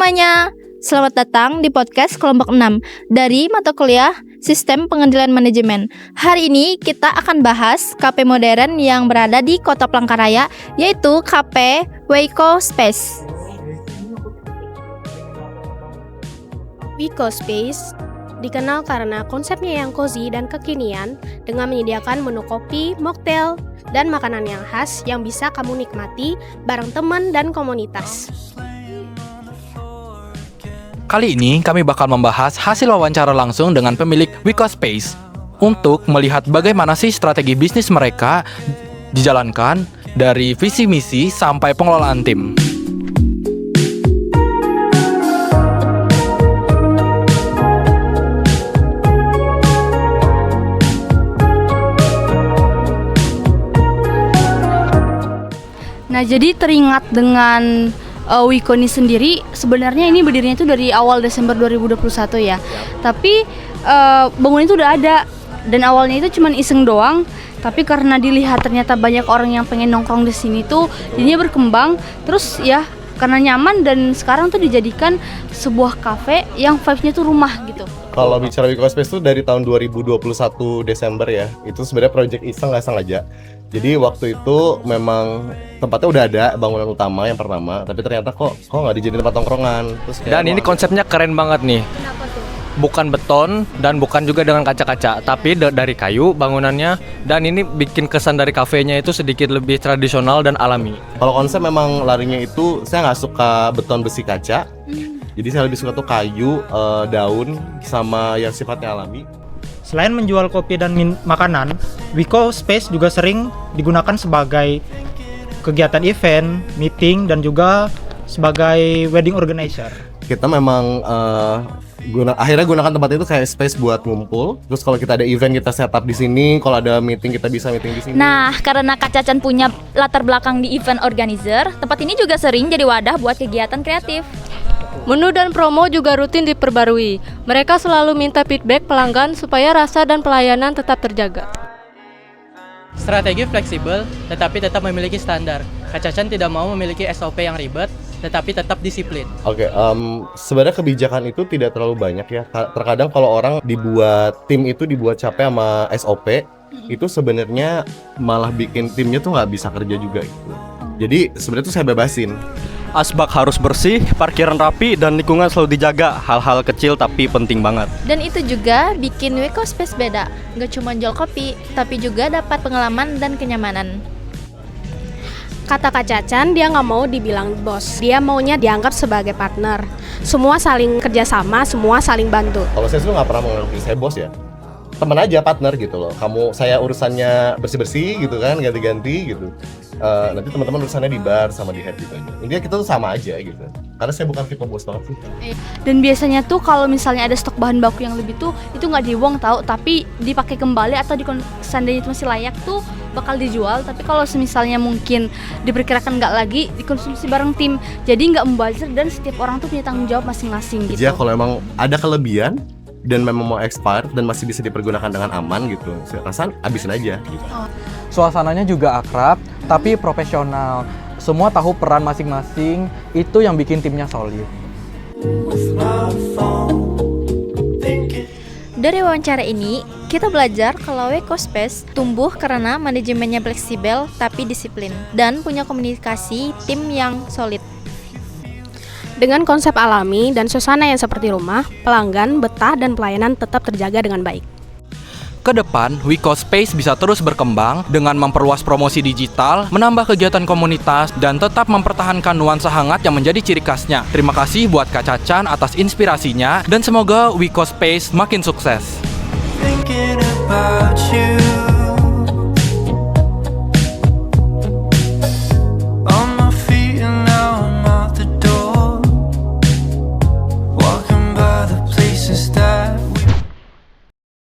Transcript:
semuanya, selamat datang di podcast kelompok 6 dari mata kuliah Sistem Pengendalian Manajemen. Hari ini kita akan bahas kafe modern yang berada di Kota Palangkaraya, yaitu Kafe Wiko Space. Wiko Space dikenal karena konsepnya yang cozy dan kekinian dengan menyediakan menu kopi, mocktail, dan makanan yang khas yang bisa kamu nikmati bareng teman dan komunitas. Kali ini kami bakal membahas hasil wawancara langsung dengan pemilik Wiko Space untuk melihat bagaimana sih strategi bisnis mereka dijalankan dari visi misi sampai pengelolaan tim. Nah, jadi teringat dengan Wiko ini sendiri, sebenarnya ini berdirinya itu dari awal Desember 2021 ya. Tapi bangunan itu udah ada dan awalnya itu cuma iseng doang. Tapi karena dilihat ternyata banyak orang yang pengen nongkrong di sini tuh, jadinya berkembang. Terus ya karena nyaman dan sekarang tuh dijadikan sebuah kafe yang vibes-nya tuh rumah gitu. Kalau bicara Wiko Space tuh dari tahun 2021 Desember ya, itu sebenarnya project iseng nggak sengaja. Jadi waktu itu memang tempatnya udah ada bangunan utama yang pertama, tapi ternyata kok nggak dijadiin tempat tongkrongan. Dan ini konsepnya keren banget nih. Kenapa tuh? Bukan beton dan bukan juga dengan kaca-kaca, tapi dari kayu bangunannya. Dan ini bikin kesan dari kafenya itu sedikit lebih tradisional dan alami. Kalau konsep memang larinya itu, saya nggak suka beton besi kaca. Jadi saya lebih suka tuh kayu, daun, sama yang sifatnya alami. Selain menjual kopi dan makanan, Wiko Space juga sering digunakan sebagai kegiatan event, meeting, dan juga sebagai wedding organizer. Kita memang akhirnya gunakan tempat itu kayak space buat ngumpul. Terus kalau kita ada event kita setup di sini, kalau ada meeting kita bisa meeting di sini. Nah, karena Kak Cacan punya latar belakang di event organizer, tempat ini juga sering jadi wadah buat kegiatan kreatif. Menu dan promo juga rutin diperbarui. Mereka selalu minta feedback pelanggan supaya rasa dan pelayanan tetap terjaga. Strategi fleksibel, tetapi tetap memiliki standar. Kak Cacan tidak mau memiliki SOP yang ribet, tetapi tetap disiplin. Oke, sebenarnya kebijakan itu tidak terlalu banyak ya. Terkadang kalau orang tim itu dibuat capek sama SOP, itu sebenarnya malah bikin timnya tuh nggak bisa kerja juga gitu. Jadi sebenarnya tuh saya bebasin. Asbak harus bersih, parkiran rapi, dan lingkungan selalu dijaga. Hal-hal kecil tapi penting banget. Dan itu juga bikin Wiko Space beda. Gak cuma jual kopi, tapi juga dapat pengalaman dan kenyamanan. Kata Kak Cacan, dia nggak mau dibilang bos. Dia maunya dianggap sebagai partner. Semua saling kerjasama, semua saling bantu. Kalau saya nggak pernah menganggap saya bos ya. Teman aja, partner gitu loh. Saya urusannya bersih-bersih gitu kan, ganti-ganti gitu. Nanti teman-teman urusannya di bar sama di head gitu aja. Intinya kita tuh sama aja gitu. Karena saya bukan tipe bos banget sih. Dan biasanya tuh kalau misalnya ada stok bahan baku yang lebih tuh, itu nggak dibuang tahu, tapi dipakai kembali atau seandainya itu masih layak tuh bakal dijual. Tapi kalau misalnya mungkin diperkirakan nggak lagi, dikonsumsi bareng tim. Jadi nggak mubazir dan setiap orang tuh punya tanggung jawab masing-masing gitu. Jadi kalau emang ada kelebihan dan memang mau expire dan masih bisa dipergunakan dengan aman gitu, saya rasa habisin aja gitu. Suasananya juga akrab, tapi profesional. Semua tahu peran masing-masing, itu yang bikin timnya solid. Dari wawancara ini, kita belajar kalau Wiko Space tumbuh karena manajemennya fleksibel tapi disiplin dan punya komunikasi tim yang solid. Dengan konsep alami dan suasana yang seperti rumah, pelanggan, betah, dan pelayanan tetap terjaga dengan baik. Kedepan, Wiko Space bisa terus berkembang dengan memperluas promosi digital, menambah kegiatan komunitas, dan tetap mempertahankan nuansa hangat yang menjadi ciri khasnya. Terima kasih buat Kak Cacan atas inspirasinya, dan semoga Wiko Space makin sukses. Thinking about you.